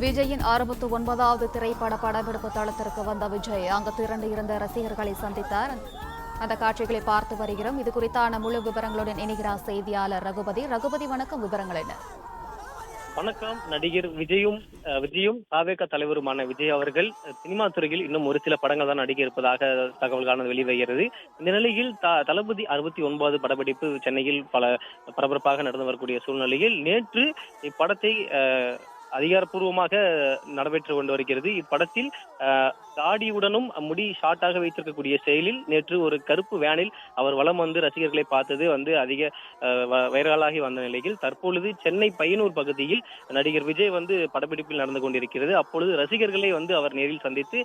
விஜயின் 69வது திரைப்பட படப்பிடிப்பு தளத்திற்கு வந்த விஜய் அங்கு திரண்டு இருந்த ரசிகர்களை சந்தித்தார். அந்த காட்சிகளை பார்த்து வருகிறோம். இது குறித்தான முழு விவரங்களுடன் இணைகிறார் செய்தியாளர் ரகுபதி. ரகுபதி, வணக்கம். விவரங்கள் என்ன? வணக்கம். நடிகர் விஜயும் தாவேகா தலைவருமான விஜய் அவர்கள் சினிமா துறையில் இன்னும் ஒரு சில படங்கள் தான் நடிக்க இருப்பதாக தகவல்கான வெளிவருகிறது. இந்த நிலையில் தளபதி 69 படப்பிடிப்பு சென்னையில் பல பரபரப்பாக நடந்து வரக்கூடிய சூழ்நிலையில் நேற்று இப்படத்தை அதிகாரப்பூர்வமாக நடைபெற்று கொண்டு வருகிறது. இப்படத்தில் தாடியுடனும் முடி ஷார்ட்டாக வைத்திருக்கக்கூடிய செயலில் நேற்று ஒரு கருப்பு வேனில் அவர் வலம் வந்து ரசிகர்களை பார்த்தது அதிக வைரலாகி வந்த நிலையில் தற்பொழுது சென்னை பையனூர் பகுதியில் நடிகர் விஜய் படப்பிடிப்பில் நடந்து கொண்டிருக்கிறது. அப்பொழுது ரசிகர்களை அவர் நேரில் சந்தித்து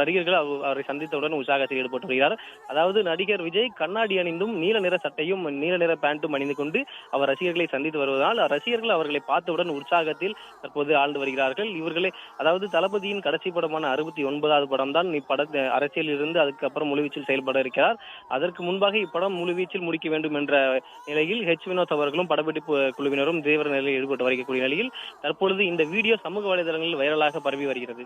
நடிகர்கள் அவரை சந்தித்தவுடன் உற்சாகத்தில் ஈடுபட்டு வருகிறார். அதாவது நடிகர் விஜய் கண்ணாடி அணிந்தும் நீல நிற சட்டையும் நீல நிற பேண்ட்டும் அணிந்து கொண்டு அவர் ரசிகர்களை சந்தித்து வருவதால் ரசிகர்கள் அவர்களை பார்த்தவுடன் உற்சாகத்தில் தற்போது ஆழ்ந்து வருகிறார்கள். இவர்களை அதாவது தளபதியின் கடைசி படமான 69வது படம் தான் இப்படத்தை அரசியலில் இருந்து அதுக்கப்புறம் முழுவீச்சில் செயல்பட இருக்கிறார். அதற்கு முன்பாக இப்படம் முழுவீச்சில் முடிக்க வேண்டும் என்ற நிலையில் வினோத் அவர்களும் படப்பிடிப்பு குழுவினரும் தீவிர நிலையில் ஈடுபட்டு வருகக்கூடிய நிலையில் தற்பொழுது இந்த வீடியோ சமூக வலைதளங்களில் வைரலாக பரவி வருகிறது.